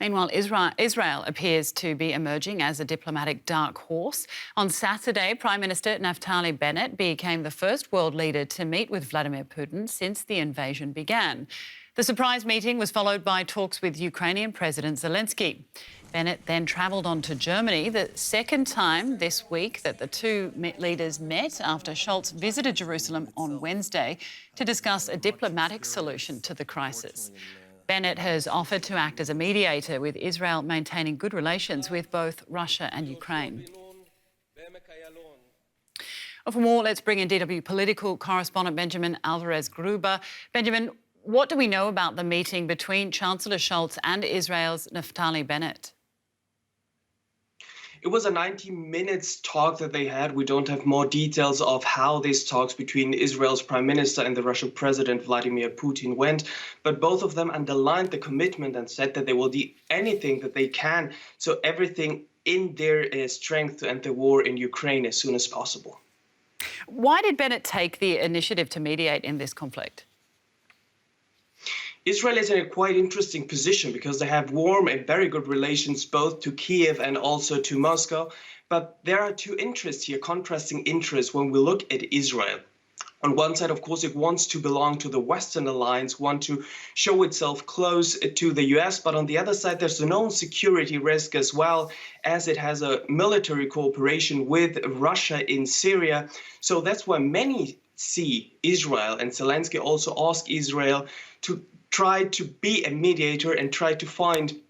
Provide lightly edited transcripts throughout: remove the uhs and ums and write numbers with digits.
Meanwhile, Israel appears to be emerging as a diplomatic dark horse. On Saturday, Prime Minister Naftali Bennett became the first world leader to meet with Vladimir Putin since the invasion began. The surprise meeting was followed by talks with Ukrainian President Zelenskyy. Bennett then travelled on to Germany, the second time this week that the two leaders met after Scholz visited Jerusalem on Wednesday to discuss a diplomatic solution to the crisis. Bennett has offered to act as a mediator, with Israel maintaining good relations with both Russia and Ukraine. Well, for more, let's bring in DW political correspondent Benjamin Alvarez-Gruber. Benjamin, what do we know about the meeting between Chancellor Scholz and Israel's Naftali Bennett? It was a 90-minute talk that they had. We don't have more details of how these talks between Israel's Prime Minister and the Russian President Vladimir Putin went, but both of them underlined the commitment and said that they will do anything that they can, so everything in their strength to end the war in Ukraine as soon as possible. Why did Bennett take the initiative to mediate in this conflict? Israel is in a quite interesting position because they have warm and very good relations both to Kyiv and also to Moscow. But there are two interests here, contrasting interests when we look at Israel. On one side, of course, it wants to belong to the Western alliance, want to show itself close to the US. But on the other side, there's a known security risk as well, as it has a military cooperation with Russia in Syria. So that's why many see Israel, and Zelenskyy also asked Israel to try to be a mediator and try to find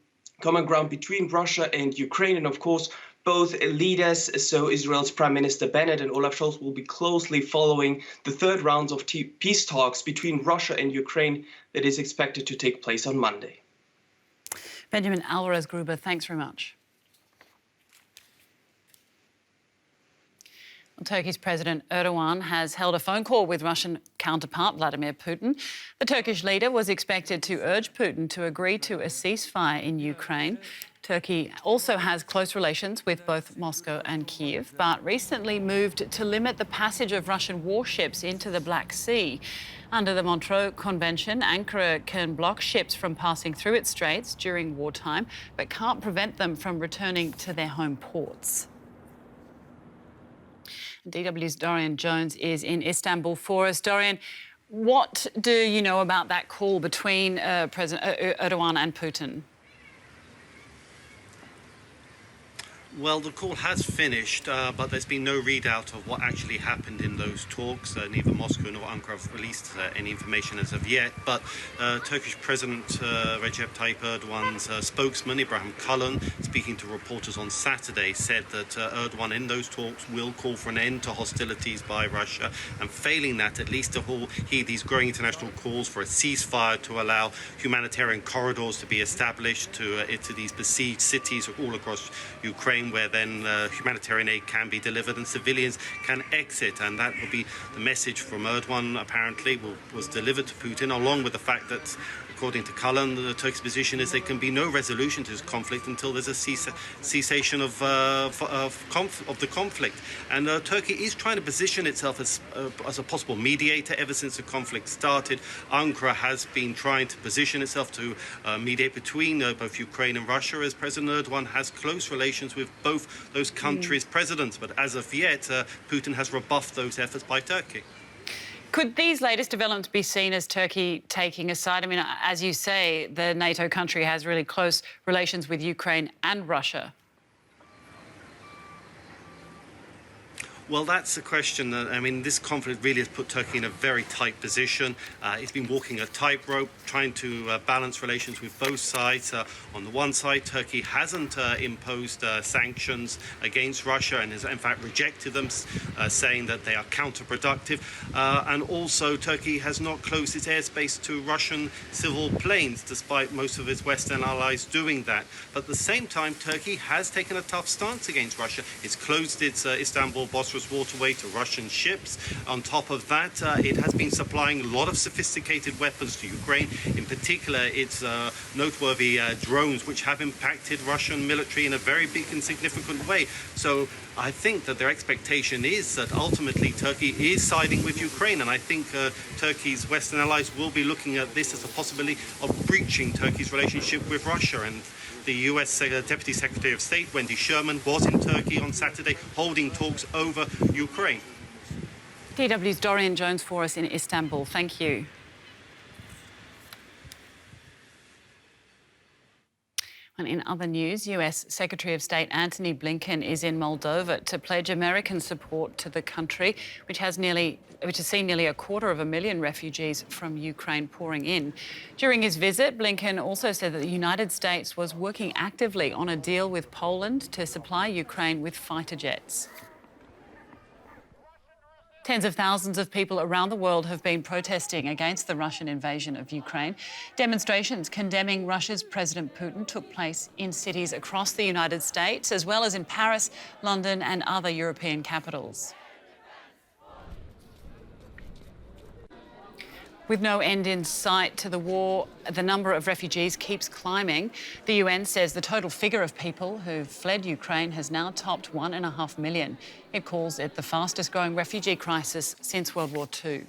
common ground between Russia and Ukraine. And of course, both leaders, so Israel's Prime Minister Bennett and Olaf Scholz, will be closely following the third rounds of peace talks between Russia and Ukraine that is expected to take place on Monday. Benjamin Alvarez-Gruber, thanks very much. Turkey's President Erdogan has held a phone call with Russian counterpart Vladimir Putin. The Turkish leader was expected to urge Putin to agree to a ceasefire in Ukraine. Turkey also has close relations with both Moscow and Kyiv, but recently moved to limit the passage of Russian warships into the Black Sea. Under the Montreux Convention, Ankara can block ships from passing through its straits during wartime, but can't prevent them from returning to their home ports. DW's Dorian Jones is in Istanbul for us. Dorian, what do you know about that call between President Erdogan and Putin? Well, the call has finished, but there's been no readout of what actually happened in those talks. Neither Moscow nor Ankara have released any information as of yet. But Turkish President Recep Tayyip Erdogan's spokesman, Ibrahim Kalın, speaking to reporters on Saturday, said that Erdogan in those talks will call for an end to hostilities by Russia, and failing that, at least to heed these growing international calls for a ceasefire to allow humanitarian corridors to be established to these besieged cities all across Ukraine, where then humanitarian aid can be delivered and civilians can exit. And that will be the message from Erdogan, apparently, was delivered to Putin, along with the fact that, according to Kalın, the Turkish position is there can be no resolution to this conflict until there's a cessation of the conflict. And Turkey is trying to position itself as a possible mediator ever since the conflict started. Ankara has been trying to position itself to mediate between both Ukraine and Russia, as President Erdogan has close relations with both those countries' presidents. But as of yet, Putin has rebuffed those efforts by Turkey. Could these latest developments be seen as Turkey taking a side? I mean, as you say, the NATO country has really close relations with Ukraine and Russia. Well, that's the question. I mean, this conflict really has put Turkey in a very tight position. It's been walking a tightrope, trying to balance relations with both sides. On the one side, Turkey hasn't imposed sanctions against Russia and has, in fact, rejected them, saying that they are counterproductive. And also, Turkey has not closed its airspace to Russian civil planes, despite most of its Western allies doing that. But at the same time, Turkey has taken a tough stance against Russia. It's closed its Istanbul-Bosra Bosphorus waterway to Russian ships. On top of that, it has been supplying a lot of sophisticated weapons to Ukraine. In particular, its noteworthy drones, which have impacted Russian military in a very big and significant way. So I think that their expectation is that ultimately Turkey is siding with Ukraine, and I think Turkey's Western allies will be looking at this as a possibility of breaching Turkey's relationship with Russia. And the US Deputy Secretary of State, Wendy Sherman, was in Turkey on Saturday holding talks over Ukraine. DW's Dorian Jones for us in Istanbul. Thank you. And in other news, US Secretary of State Antony Blinken is in Moldova to pledge American support to the country, which has seen nearly 250,000 refugees from Ukraine pouring in. During his visit, Blinken also said that the United States was working actively on a deal with Poland to supply Ukraine with fighter jets. Tens of thousands of people around the world have been protesting against the Russian invasion of Ukraine. Demonstrations condemning Russia's President Putin took place in cities across the United States, as well as in Paris, London and other European capitals. With no end in sight to the war, the number of refugees keeps climbing. The UN says the total figure of people who've fled Ukraine has now topped 1.5 million. It calls it the fastest growing refugee crisis since World War II.